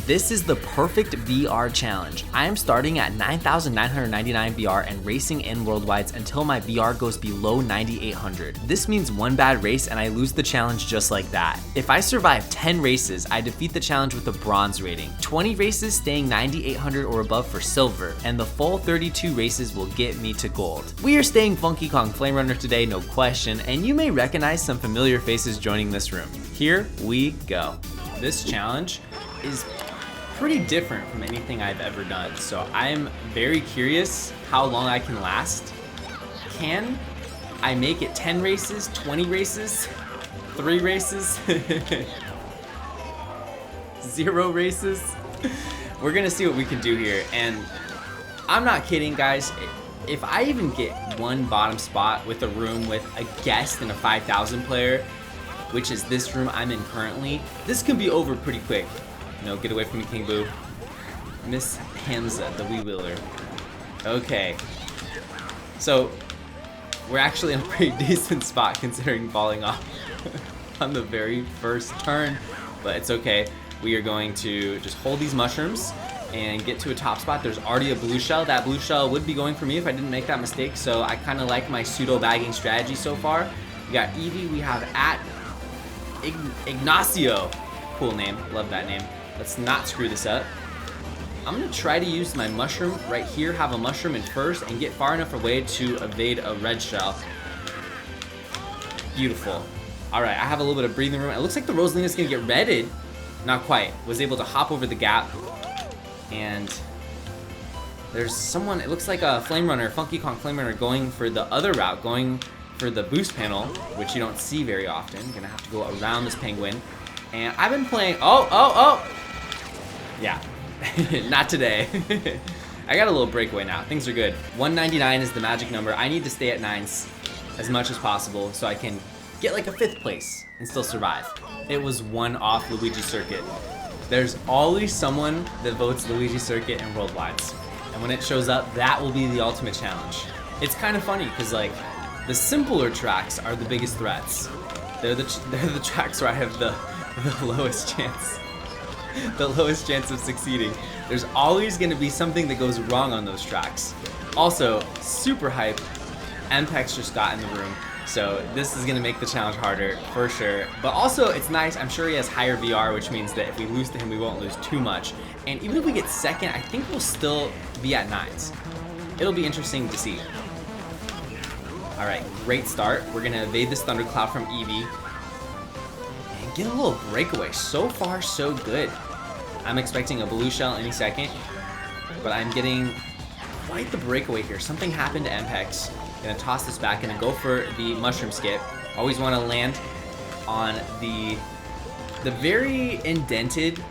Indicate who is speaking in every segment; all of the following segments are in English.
Speaker 1: This is the perfect VR challenge. I am starting at 9,999 VR and racing in worldwides until my VR goes below 9,800. This means one bad race and I lose the challenge just like that. If I survive 10 races, I defeat the challenge with a bronze rating. 20 races staying 9,800 or above for silver, and the full 32 races will get me to gold. We are staying Funky Kong Flame Runner today, no question, and you may recognize some familiar faces joining this room. Here we go. This challenge is pretty different from anything I've ever done, so I'm very curious how long I can last. Can I make it 10 races, 20 races, 3 races, 0 races? We're gonna see what we can do here, and I'm not kidding, guys. If I even get one bottom spot with a room with a guest and a 5,000 player, which is this room I'm in currently, this could be over pretty quick. No, get away from me, King Boo. Miss Hamza, the wee wheeler. Okay. So, we're actually in a pretty decent spot considering falling off on the very first turn, but it's okay. We are going to just hold these mushrooms and get to a top spot. There's already a blue shell. That blue shell would be going for me if I didn't make that mistake, so I kind of like my pseudo bagging strategy so far. We got Evie, we have Ignacio. Cool name, love that name. Let's not screw this up. I'm gonna try to use my mushroom right here, have a mushroom in first, and get far enough away to evade a red shell. Beautiful. All right, I have a little bit of breathing room. It looks like the Rosalina's gonna get redded. Not quite. Was able to hop over the gap. And there's someone, it looks like a Flame Runner, Funky Kong Flame Runner, going for the other route, going for the boost panel, which you don't see very often. You're gonna have to go around this penguin. And I've been playing, yeah, not today. I got a little breakaway now, things are good. 199 is the magic number. I need to stay at 9s as much as possible so I can get like a 5th place and still survive. It was one off Luigi Circuit. There's always someone that votes Luigi Circuit and Worldwides. And when it shows up, that will be the ultimate challenge. It's kind of funny because like the simpler tracks are the biggest threats. They're the tracks where I have the lowest chance. The lowest chance of succeeding. There's always gonna be something that goes wrong on those tracks. Also, super hype, MPEX just got in the room, so this is gonna make the challenge harder, for sure. But also, it's nice, I'm sure he has higher VR, which means that if we lose to him, we won't lose too much. And even if we get second, I think we'll still be at 9s. It'll be interesting to see. All right, great start. We're gonna evade this thundercloud from Eevee. Get a little breakaway. So far, so good. I'm expecting a blue shell any second, but I'm getting quite the breakaway here. Something happened to MPEX. Gonna toss this back and go for the mushroom skip. Always want to land on the very indented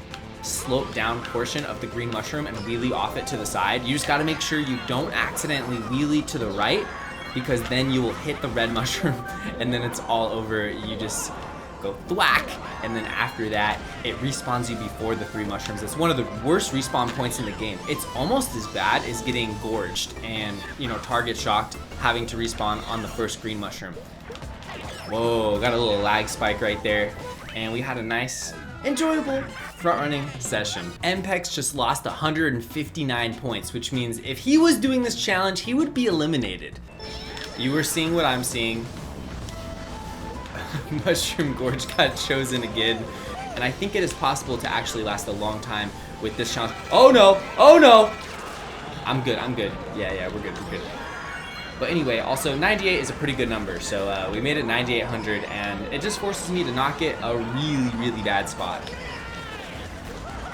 Speaker 1: slope down portion of the green mushroom and wheelie off it to the side. You just got to make sure you don't accidentally wheelie to the right, because then you will hit the red mushroom and then it's all over. You just go thwack, and then after that it respawns you before the 3 mushrooms. It's one of the worst respawn points in the game. It's almost as bad as getting gorged and, you know, target shocked, having to respawn on the first green mushroom. Whoa, got a little lag spike right there, and we had a nice, enjoyable front running session. MPEX just lost 159 points, which means if he was doing this challenge, he would be eliminated. You were seeing what I'm seeing. Mushroom Gorge got chosen again, and I think it is possible to actually last a long time with this challenge. Oh no! Oh no! I'm good, I'm good. Yeah, we're good, we're good. But anyway, also 98 is a pretty good number, so we made it 9,800, and it just forces me to not get a really, really bad spot.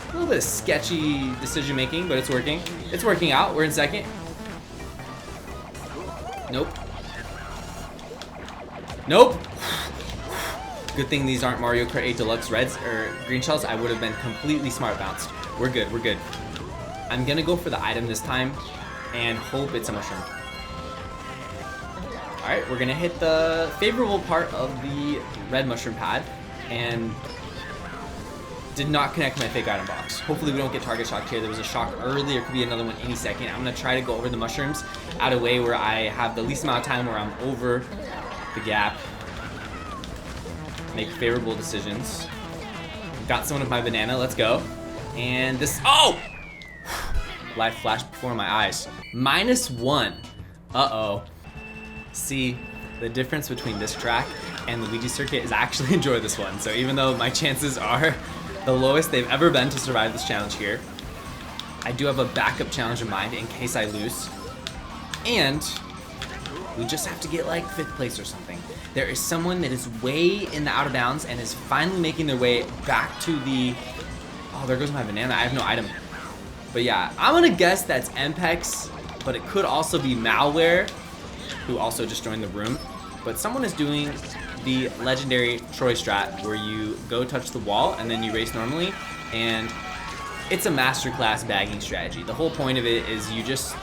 Speaker 1: A little bit of sketchy decision making, but it's working. It's working out. We're in second. Nope. Nope. Good thing these aren't Mario Kart 8 Deluxe reds or green shells. I would have been completely smart bounced. We're good, we're good. I'm gonna go for the item this time and hope it's a mushroom. All right, we're gonna hit the favorable part of the red mushroom pad and did not connect my fake item box. Hopefully we don't get target shocked here. There was a shock early, there could be another one any second. I'm gonna try to go over the mushrooms at a way where I have the least amount of time where I'm over the gap. Make favorable decisions. Got someone with my banana, let's go. And this, oh! Life flashed before my eyes. -1. Uh-oh. See, the difference between this track and the Luigi circuit is I actually enjoy this one. So even though my chances are the lowest they've ever been to survive this challenge here, I do have a backup challenge in mind in case I lose. And we just have to get like 5th place or something. There is someone that is way in the out of bounds and is finally making their way back to the, oh, there goes my banana. I have no item. But yeah, I'm gonna guess that's Mpex, but it could also be Malware, who also just joined the room. But someone is doing the legendary Troy strat where you go touch the wall and then you race normally, and it's a masterclass bagging strategy. The whole point of it is you just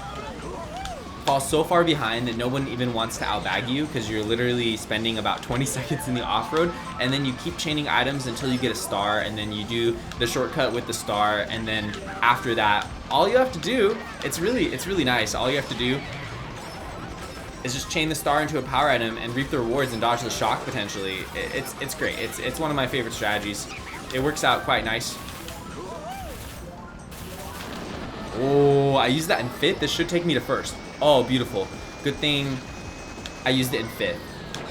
Speaker 1: fall so far behind that no one even wants to outbag you because you're literally spending about 20 seconds in the off-road, and then you keep chaining items until you get a star, and then you do the shortcut with the star, and then after that, all you have to do, it's really nice. All you have to do is just chain the star into a power item and reap the rewards and dodge the shock potentially. It's great. It's one of my favorite strategies. It works out quite nice. Oh, I used that in 5th. This should take me to 1st. Oh, beautiful. Good thing I used it in 5th.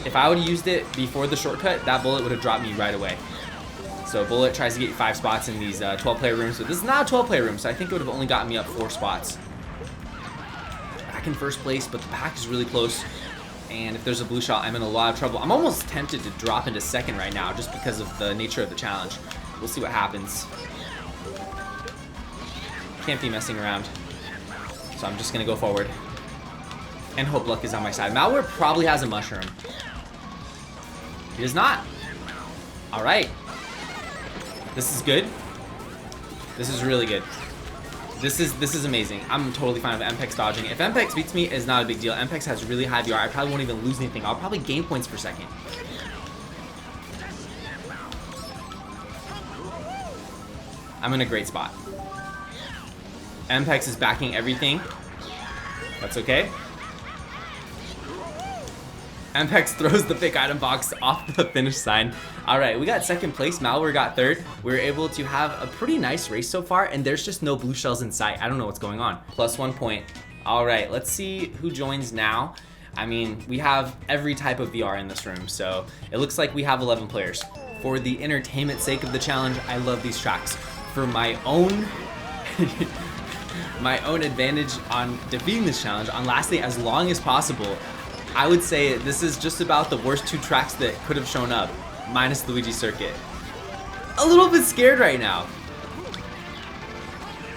Speaker 1: If I would have used it before the shortcut, that bullet would have dropped me right away. So bullet tries to get you 5 spots in these 12-player rooms, but this is not a 12-player room, so I think it would have only gotten me up 4 spots. Back in 1st place, but the pack is really close. And if there's a blue shot, I'm in a lot of trouble. I'm almost tempted to drop into 2nd right now just because of the nature of the challenge. We'll see what happens. Can't be messing around. So I'm just gonna go forward and hope luck is on my side. Malware probably has a mushroom. He does not. All right. This is good. This is really good. This is amazing. I'm totally fine with Mpex dodging. If Mpex beats me, it's not a big deal. Mpex has really high VR. I probably won't even lose anything. I'll probably gain points per second. I'm in a great spot. Mpex is backing everything. That's okay. Mpex throws the pick item box off the finish sign. All right, we got 2nd place. Malware got 3rd. We were able to have a pretty nice race so far, and there's just no blue shells in sight. I don't know what's going on. +1 point. All right, let's see who joins now. I mean, we have every type of VR in this room, so it looks like we have 11 players. For the entertainment sake of the challenge, I love these tracks. For my own my own advantage on defeating this challenge, on lasting as long as possible, I would say this is just about the worst 2 tracks that could have shown up, minus Luigi Circuit. A little bit scared right now.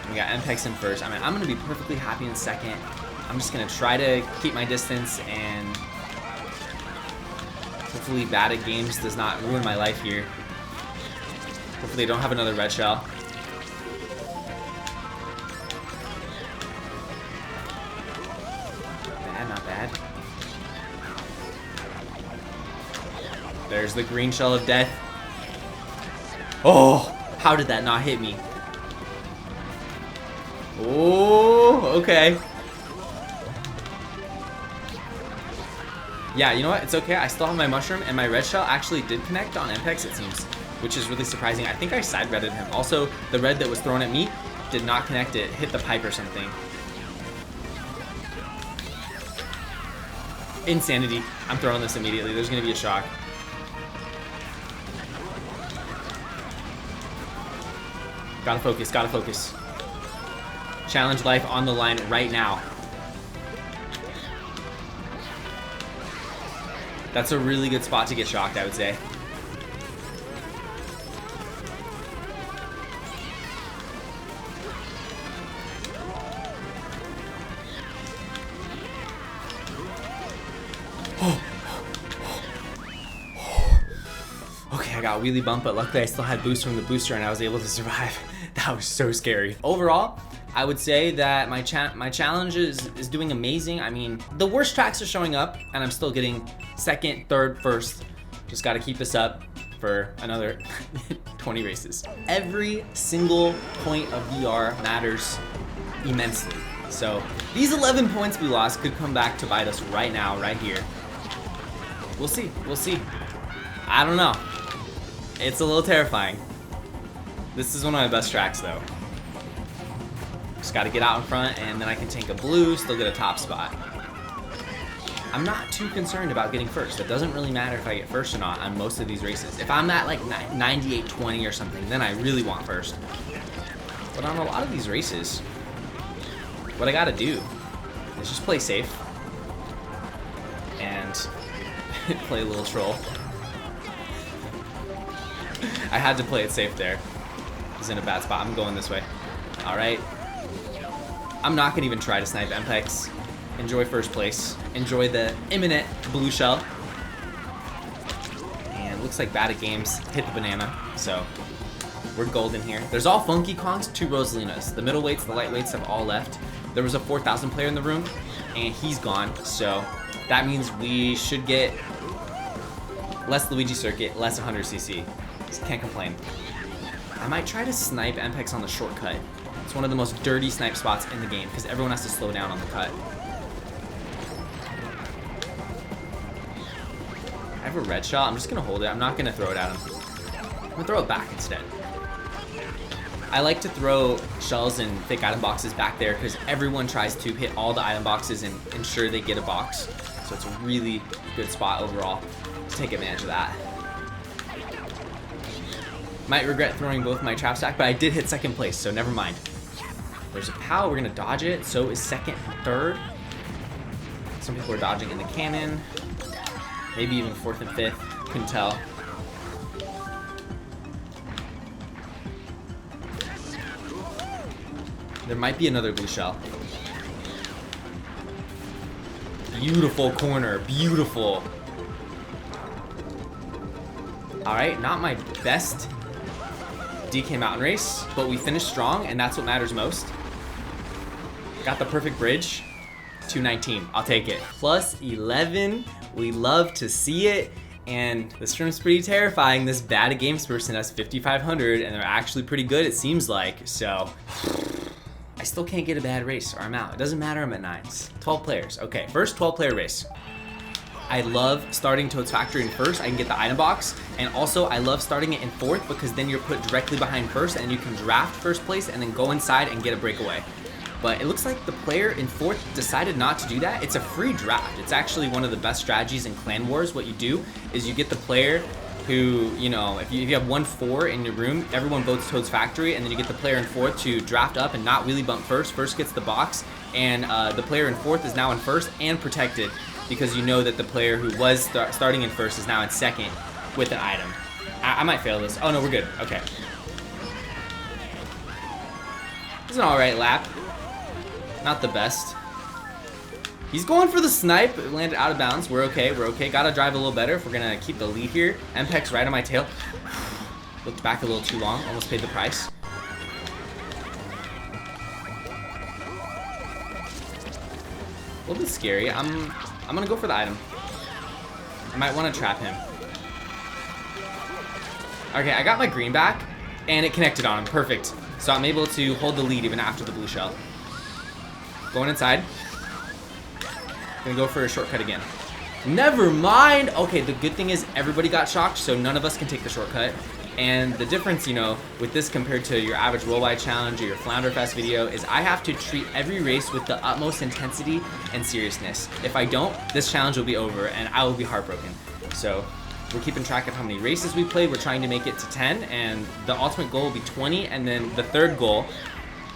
Speaker 1: We got Mpex in 1st. I mean, I'm gonna be perfectly happy in 2nd. I'm just gonna try to keep my distance, and hopefully bad at games does not ruin my life here. Hopefully I don't have another red shell. Not bad. There's the green shell of death. Oh, how did that not hit me? Oh, okay. Yeah, you know what? It's okay. I still have my mushroom, and my red shell actually did connect on Mpex, it seems, which is really surprising. I think I side-redded him. Also, the red that was thrown at me did not connect. It hit the pipe or something. Insanity. I'm throwing this immediately. There's gonna be a shock. Gotta focus, gotta focus. Challenge life on the line right now. That's a really good spot to get shocked, I would say. Okay, I got wheelie bump, but luckily I still had boost from the booster and I was able to survive. That was so scary. Overall, I would say that my challenge is doing amazing. I mean, the worst tracks are showing up and I'm still getting 2nd, 3rd, 1st. Just gotta keep this up for another 20 races. Every single point of VR matters immensely. So these 11 points we lost could come back to bite us right now, right here. We'll see, we'll see. I don't know. It's a little terrifying. This is one of my best tracks though. Just gotta get out in front, and then I can tank a blue, still get a top spot. I'm not too concerned about getting first. It doesn't really matter if I get first or not on most of these races. If I'm at like 98-20 or something, then I really want first. But on a lot of these races, what I gotta do is just play safe and play a little troll. I had to play it safe there. He's in a bad spot. I'm going this way. All right. I'm not gonna even try to snipe MPEX. Enjoy first place. Enjoy the imminent blue shell. And looks like Bad at Games hit the banana, so we're golden here. There's all Funky Kongs, 2 Rosalinas. The middleweights, the lightweights have all left. There was a 4,000 player in the room, and he's gone, so that means we should get less Luigi circuit, less 100cc. Just can't complain. I might try to snipe MPEX on the shortcut. It's one of the most dirty snipe spots in the game because everyone has to slow down on the cut. I have a red shot. I'm just gonna hold it. I'm not gonna throw it at him. I'm gonna throw it back instead. I like to throw shells and fake item boxes back there because everyone tries to hit all the item boxes and ensure they get a box. So it's a really good spot overall to take advantage of that. Might regret throwing both my trap stack, but I did hit second place, so never mind. There's a POW, we're gonna dodge it. So is second and third. Some people are dodging in the cannon. Maybe even fourth and fifth, couldn't tell. There might be another blue shell. Beautiful corner, beautiful. All right, not my best DK mountain race, but we finished strong, and that's what matters most. Got the perfect bridge. 219, I'll take it. Plus 11, we love to see it. And this room's pretty terrifying. This Bad at Games person has 5,500, and they're actually pretty good, it seems like. So I still can't get a bad race, or I'm out. It doesn't matter, I'm at 9s. 12 players, okay, first 12-player race. I love starting Toad's Factory in first. I can get the item box, and also I love starting it in fourth because then you're put directly behind first, and you can draft first place and then go inside and get a breakaway. But it looks like the player in fourth decided not to do that. It's a free draft. It's actually one of the best strategies in Clan Wars. What you do is you get the player who, you know, if you have 1-4 in your room, everyone votes Toad's Factory, and then you get the player in fourth to draft up and not really bump first. First gets the box, and the player in fourth is now in first and protected because you know that the player who was starting in first is now in second with an item. I might fail this. Oh no, we're good. Okay. It's an alright lap. Not the best. He's going for the snipe. It landed out of bounds. We're okay. We're okay. Gotta drive a little better if we're gonna keep the lead here. MPEX right on my tail. Looked back a little too long. Almost paid the price. A little bit scary. I'm gonna go for the item. I might want to trap him. Okay, I got my green back, and it connected on him. Perfect. So I'm able to hold the lead even after the blue shell. Going inside. Gonna go for a shortcut again. Never mind. Okay, the good thing is everybody got shocked, so none of us can take the shortcut. And the difference, you know, with this compared to your average worldwide challenge or your Flounderfest video is I have to treat every race with the utmost intensity and seriousness. If I don't, this challenge will be over and I will be heartbroken. So we're keeping track of how many races we played. We're trying to make it to 10, and the ultimate goal will be 20, and then the third goal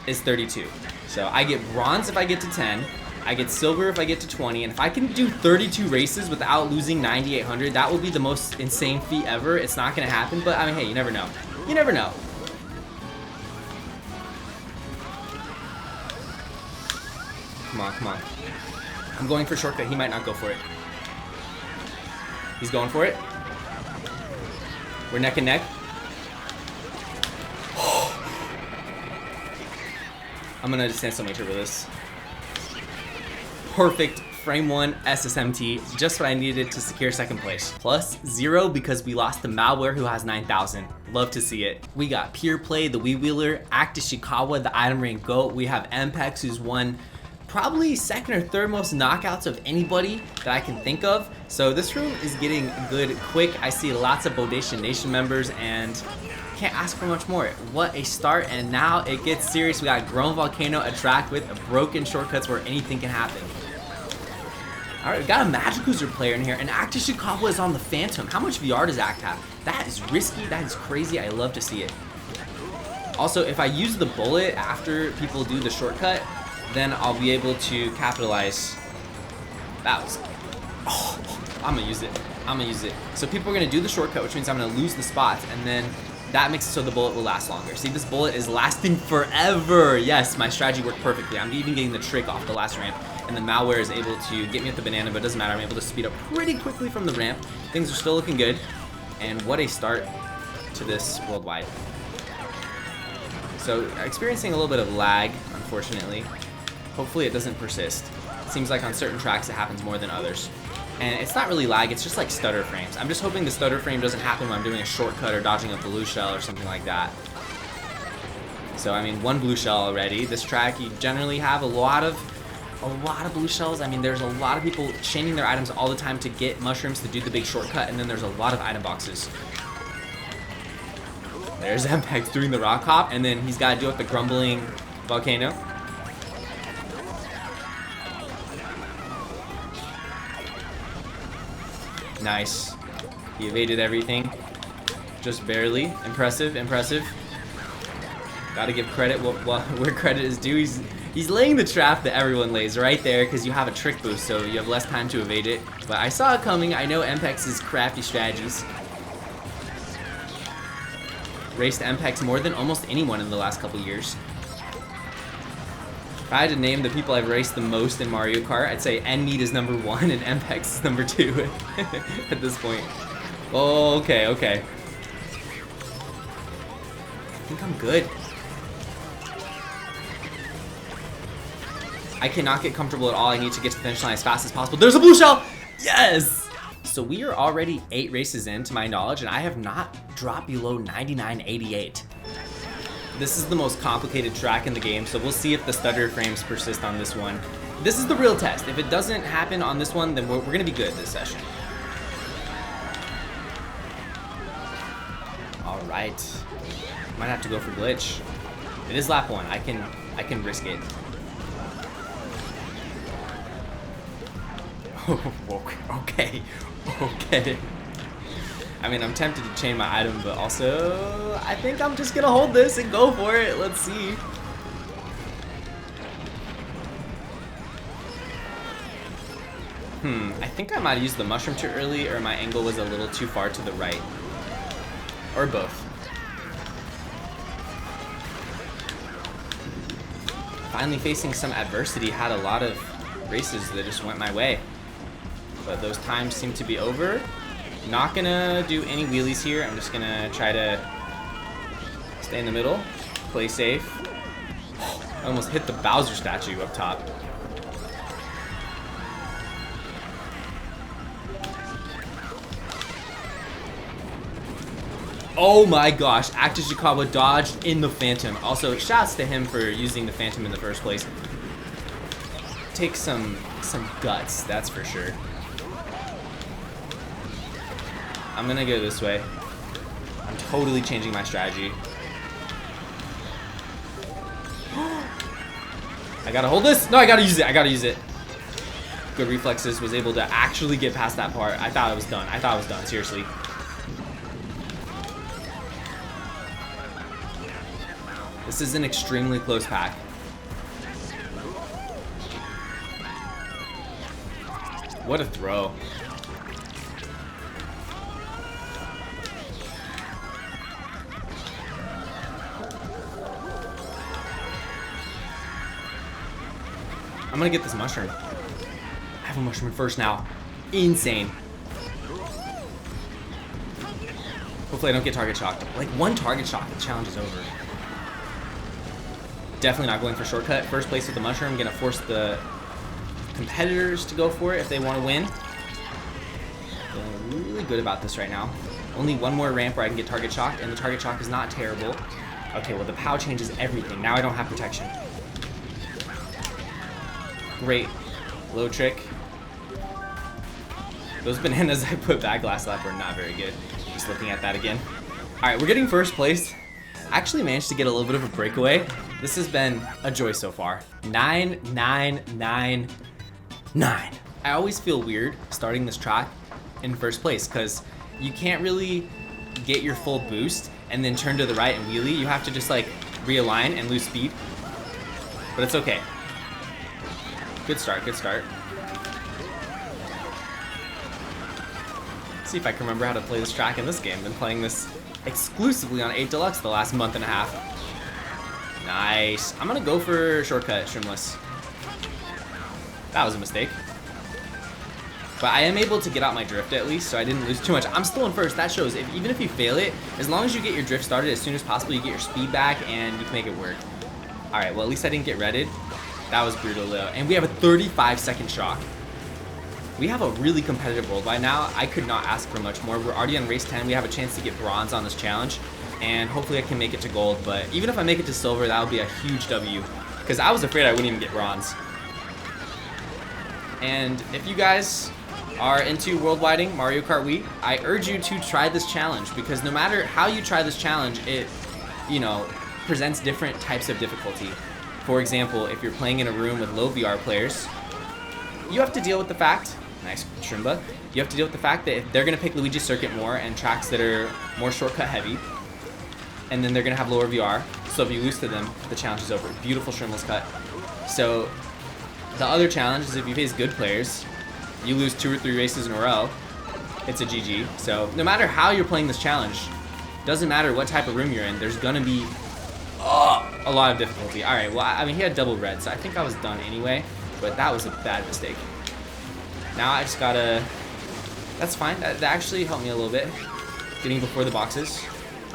Speaker 1: is 32. So I get bronze if I get to 10, I get silver if I get to 20, and if I can do 32 races without losing 9,800, that will be the most insane feat ever. It's not gonna happen, but I mean, hey, you never know. You never know. Come on, come on. I'm going for shortcut. He might not go for it. He's going for it. We're neck and neck. I'm gonna just stand so much over this. Perfect frame 1 SSMT, just what I needed to secure second place. Plus 0 because we lost to Malware, who has 9,000. Love to see it. We got Pure Play, the Wii Wheeler, Act Ishikawa, the Item Ring GOAT. We have MPEX, who's won probably second or third most knockouts of anybody that I can think of. So this room is getting good quick. I see lots of Bodation Nation members, and can't ask for much more. What a start, and now it gets serious. We got Grumble Volcano, a track with broken shortcuts where anything can happen. Alright, we got a Magic User player in here, and Act Ishikawa is on the Phantom. How much VR does Act have? That is risky, that is crazy, I love to see it. Also, if I use the bullet after people do the shortcut, then I'll be able to capitalize. That was... Oh, I'm gonna use it. I'm gonna use it. So people are gonna do the shortcut, which means I'm gonna lose the spots, and then that makes it so the bullet will last longer. See, this bullet is lasting forever. Yes, my strategy worked perfectly. I'm even getting the trick off the last ramp, and the malware is able to get me at the banana, but it doesn't matter. I'm able to speed up pretty quickly from the ramp. Things are still looking good, and what a start to this worldwide. So, experiencing a little bit of lag, unfortunately. Hopefully it doesn't persist. It seems like on certain tracks it happens more than others. And it's not really lag, it's just like stutter frames. I'm just hoping the stutter frame doesn't happen when I'm doing a shortcut or dodging a blue shell or something like that. So, I mean, one blue shell already. This track, you generally have a lot of blue shells. I mean, there's a lot of people chaining their items all the time to get mushrooms to do the big shortcut, and then there's a lot of item boxes. There's Mpex doing the rock hop, and then he's got to deal with the grumbling volcano. Nice. He evaded everything. Just barely. Impressive, impressive. Gotta give credit where credit is due. He's laying the trap that everyone lays right there because you have a trick boost, so you have less time to evade it. But I saw it coming. I know Mpex's crafty strategies. Raced Mpex more than almost anyone in the last couple years. If I had to name the people I've raced the most in Mario Kart, I'd say Nmeat is number 1 and Mpex is number 2 at this point. Oh, okay, okay. I think I'm good. I cannot get comfortable at all. I need to get to the finish line as fast as possible. There's a blue shell! Yes! So we are already 8 races in, to my knowledge, and I have not dropped below 99.88. This is the most complicated track in the game, so we'll see if the stutter frames persist on this one. This is the real test. If it doesn't happen on this one, then we're gonna be good this session. All right, might have to go for glitch. It is lap 1. I can risk it. Okay. I mean, I'm tempted to chain my item, but also I think I'm just gonna hold this and go for it. Let's see. I think I might have used the mushroom too early, or my angle was a little too far to the right. Or both. Finally facing some adversity. Had a lot of races that just went my way. But those times seem to be over. Not gonna do any wheelies here. I'm just gonna try to stay in the middle, play safe. I almost hit the Bowser statue up top. Oh my gosh, Act Ishikawa dodged in the Phantom. Also, shouts to him for using the Phantom in the first place. Takes some guts, that's for sure. I'm gonna go this way. I'm totally changing my strategy. I gotta hold this. No, I gotta use it. I gotta use it. Good reflexes. Was able to actually get past that part. I thought I was done. I thought I was done. Seriously. This is an extremely close pack. What a throw. I'm gonna get this mushroom. I have a mushroom first now. Insane. Hopefully I don't get target shocked. Like one target shock, the challenge is over. Definitely not going for shortcut. First place with the mushroom. I'm gonna force the competitors to go for it if they want to win. Feeling really good about this right now. Only one more ramp where I can get target shocked, and the target shock is not terrible. Okay, well the POW changes everything. Now I don't have protection. Great. Low trick. Those bananas I put back last lap were not very good. Just looking at that again. Alright, we're getting first place. I actually managed to get a little bit of a breakaway. This has been a joy so far. 9, 9, 9, 9. I always feel weird starting this track in first place because you can't really get your full boost and then turn to the right and wheelie. You have to just like realign and lose speed. But it's okay. Good start, good start. Let's see if I can remember how to play this track in this game. I've been playing this exclusively on 8 Deluxe the last month and a half. Nice. I'm gonna go for shortcut Shrimless. That was a mistake. But I am able to get out my drift at least, so I didn't lose too much. I'm still in first. That shows even if you fail it, as long as you get your drift started as soon as possible, you get your speed back and you can make it work. Alright, well at least I didn't get redded. That was brutal though. And we have a 35-second shock. We have a really competitive worldwide now. I could not ask for much more. We're already on race 10. We have a chance to get bronze on this challenge. And hopefully I can make it to gold. But even if I make it to silver, that would be a huge W. Because I was afraid I wouldn't even get bronze. And if you guys are into worldwiding Mario Kart Wii, I urge you to try this challenge. Because no matter how you try this challenge, it, you know, presents different types of difficulty. For example, if you're playing in a room with low VR players, you have to deal with the fact, nice Shrimba, you have to deal with the fact that if they're going to pick Luigi's Circuit more and tracks that are more shortcut heavy, and then they're going to have lower VR, so if you lose to them, the challenge is over. Beautiful Shrimless cut. So the other challenge is if you face good players, you lose 2 or 3 races in a row, it's a GG. So no matter how you're playing this challenge, doesn't matter what type of room you're in, there's going to be a lot of difficulty. Alright, well, I mean, he had double red, so I think I was done anyway, but that was a bad mistake. Now I just gotta... That's fine. That actually helped me a little bit. Getting before the boxes.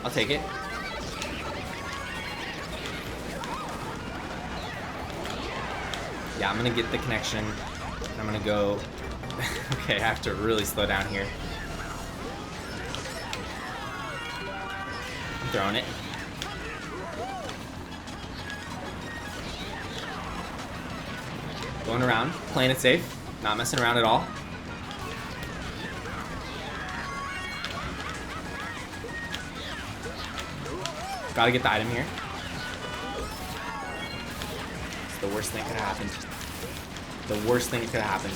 Speaker 1: I'll take it. Yeah, I'm gonna get the connection. I'm gonna go... Okay, I have to really slow down here. I'm throwing it. Going around, playing it safe, not messing around at all. Gotta get the item here. It's the worst thing that could have happened. The worst thing that could have happened.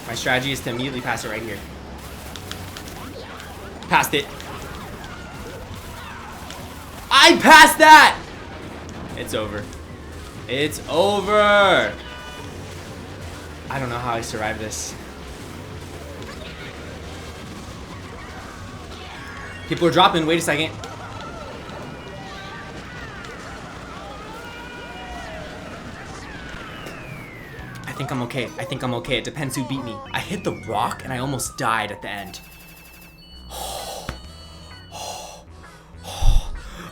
Speaker 1: My strategy is to immediately pass it right here. Passed it. I passed that! It's over. It's over! I don't know how I survived this. People are dropping. Wait a second. I think I'm okay. I think I'm okay. It depends who beat me. I hit the rock and I almost died at the end.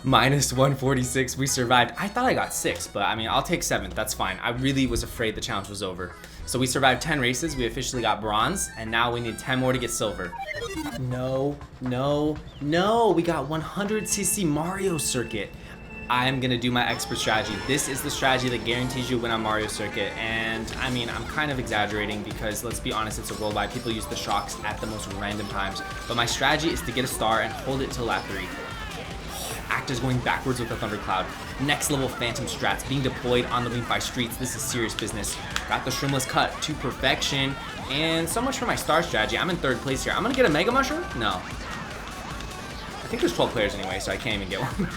Speaker 1: Minus 146, we survived. I thought I got 6, but I mean, I'll take 7th, that's fine. I really was afraid the challenge was over. So we survived 10 races, we officially got bronze, and now we need 10 more to get silver. No, no, no, we got 100cc Mario Circuit. I'm gonna do my expert strategy. This is the strategy that guarantees you a win on Mario Circuit, and I mean, I'm kind of exaggerating because let's be honest, it's a worldwide. People use the shocks at the most random times, but my strategy is to get a star and hold it till lap 3. Actors going backwards with a thundercloud. Next level phantom strats being deployed on the Wiimmfi streets. This is serious business. Got the Shrimless cut to perfection. And so much for my star strategy. I'm in 3rd place here. I'm gonna get a Mega Mushroom? No. I think there's 12 players anyway, so I can't even get one.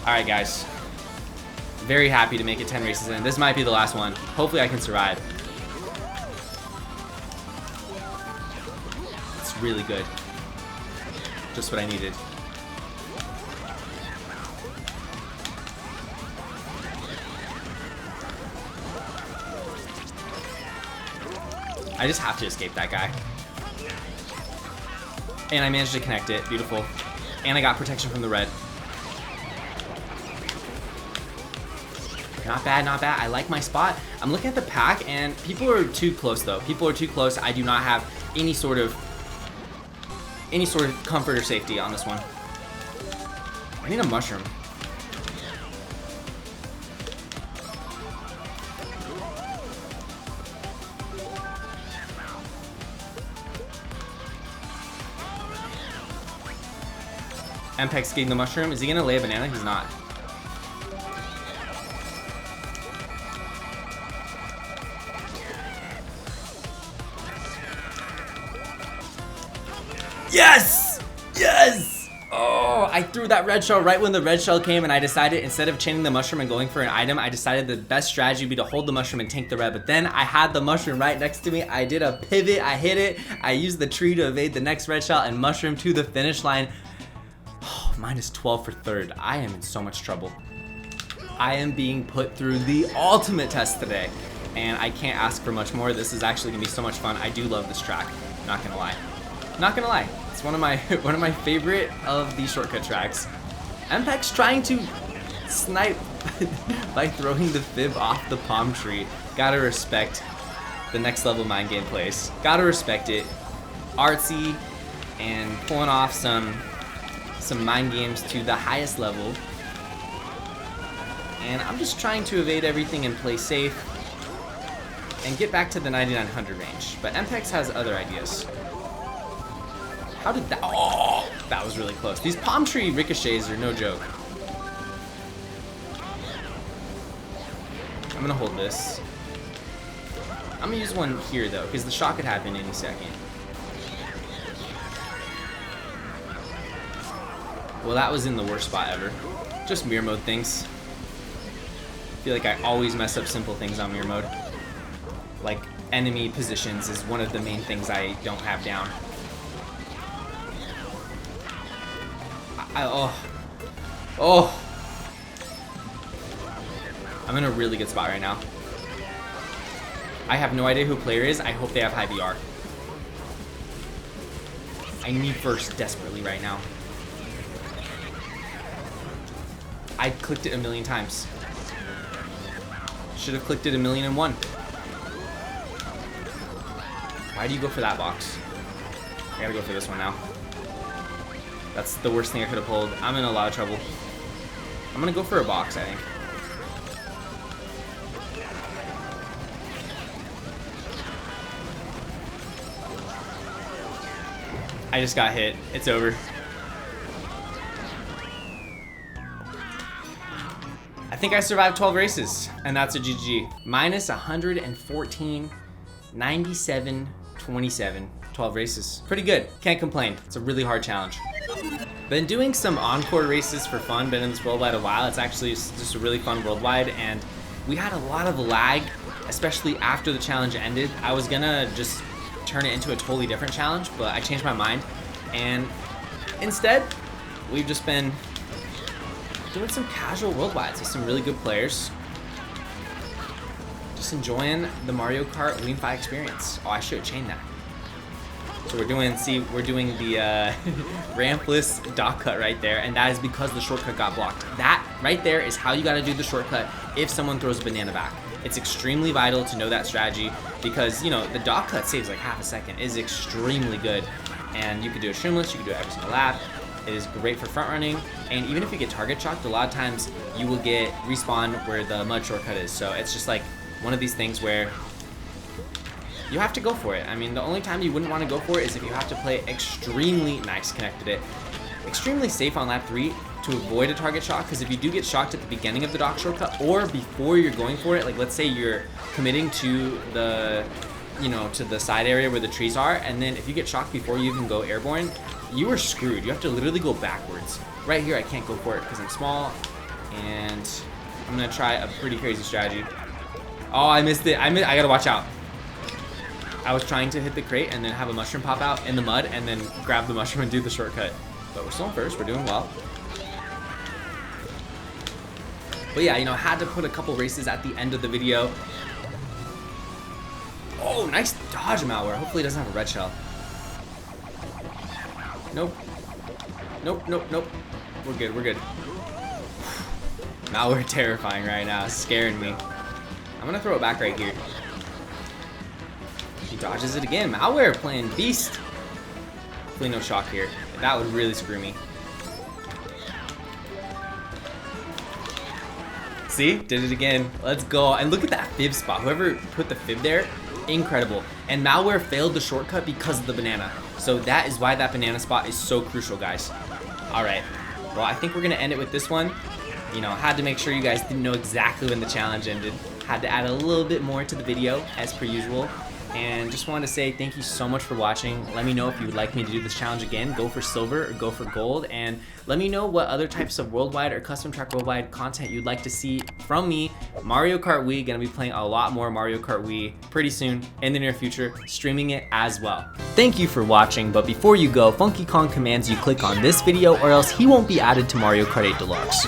Speaker 1: Alright guys. Very happy to make it 10 races in. This might be the last one. Hopefully I can survive. Really good. Just what I needed. I just have to escape that guy. And I managed to connect it. Beautiful. And I got protection from the red. Not bad, not bad. I like my spot. I'm looking at the pack and people are too close though. People are too close. I do not have any sort of comfort or safety on this one. I need a mushroom. Mpex getting the mushroom. Is he gonna lay a banana? He's not. Yes! Yes! Oh, I threw that red shell right when the red shell came, and I decided instead of chaining the mushroom and going for an item, I decided the best strategy would be to hold the mushroom and tank the red. But then I had the mushroom right next to me. I did a pivot, I hit it, I used the tree to evade the next red shell and mushroom to the finish line. Oh, minus 12 for third. I am in so much trouble. I am being put through the ultimate test today, and I can't ask for much more. This is actually gonna be so much fun. I do love this track, not gonna lie. Not gonna lie, it's one of my favorite of these shortcut tracks. Mpex trying to snipe by throwing the fib off the palm tree. Gotta respect the next level mind game plays. Gotta respect it. Artsy and pulling off some mind games to the highest level. And I'm just trying to evade everything and play safe and get back to the 9900 range. But Mpex has other ideas. How did that? Oh, that was really close. These palm tree ricochets are no joke. I'm gonna hold this. I'm gonna use one here though, because the shot could happen any second. Well, that was in the worst spot ever. Just mirror mode things. I feel like I always mess up simple things on mirror mode. Like enemy positions is one of the main things I don't have down. Oh. I'm in a really good spot right now. I have no idea who player is. I hope they have high VR. I need first desperately right now. I clicked it a million times. Should have clicked it 1,000,001. Why do you go for that box? I gotta go for this one now. That's the worst thing I could have pulled. I'm in a lot of trouble. I'm gonna go for a box, I think. I just got hit. It's over. I think I survived 12 races, and that's a GG. Minus 114, 97, 27. 12 races. Pretty good. Can't complain. It's a really hard challenge. Been doing some encore races for fun. Been in this worldwide a while. It's actually just a really fun worldwide, and we had a lot of lag, especially after the challenge ended. I was gonna just turn it into a totally different challenge, but I changed my mind, and instead, we've just been doing some casual worldwides with some really good players. Just enjoying the Mario Kart Wiimmfi experience. Oh, I should have chained that. So we're doing the rampless dock cut right there, and that is because the shortcut got blocked. That right there is how you gotta do the shortcut if someone throws a banana back. It's extremely vital to know that strategy because, you know, the dock cut saves like half a second. It is extremely good, and you could do a streamless, you could do it every single lap. It is great for front running, and even if you get target shocked, a lot of times you will get respawn where the mud shortcut is. So it's just like one of these things where you have to go for it. I mean, the only time you wouldn't want to go for it is if you have to play extremely nice, connected it, extremely safe on lap 3 to avoid a target shock, because if you do get shocked at the beginning of the dock shortcut or before you're going for it, like let's say you're committing to the, you know, to the side area where the trees are, and then if you get shocked before you even go airborne, you are screwed. You have to literally go backwards. Right here, I can't go for it because I'm small, and I'm gonna try a pretty crazy strategy. Oh, I missed it. I gotta watch out. I was trying to hit the crate and then have a mushroom pop out in the mud and then grab the mushroom and do the shortcut. But we're still in first, we're doing well. But yeah, you know, had to put a couple races at the end of the video. Oh, nice dodge, Malware. Hopefully he doesn't have a red shell. Nope. Nope, nope, nope. We're good, we're good. Malware terrifying right now, it's scaring me. I'm gonna throw it back right here. He dodges it again. Malware playing beast. Hopefully no shock here. That would really screw me. See? Did it again. Let's go. And look at that fib spot. Whoever put the fib there, incredible. And Malware failed the shortcut because of the banana. So that is why that banana spot is so crucial, guys. All right. well, I think we're gonna end it with this one. You know, had to make sure you guys didn't know exactly when the challenge ended. Had to add a little bit more to the video, as per usual. And just wanted to say thank you so much for watching. Let me know if you would like me to do this challenge again. Go for silver or go for gold. And let me know what other types of worldwide or custom track worldwide content you'd like to see from me. Mario Kart Wii, gonna be playing a lot more Mario Kart Wii pretty soon in the near future, streaming it as well. Thank you for watching, but before you go, Funky Kong commands you click on this video or else he won't be added to Mario Kart 8 Deluxe.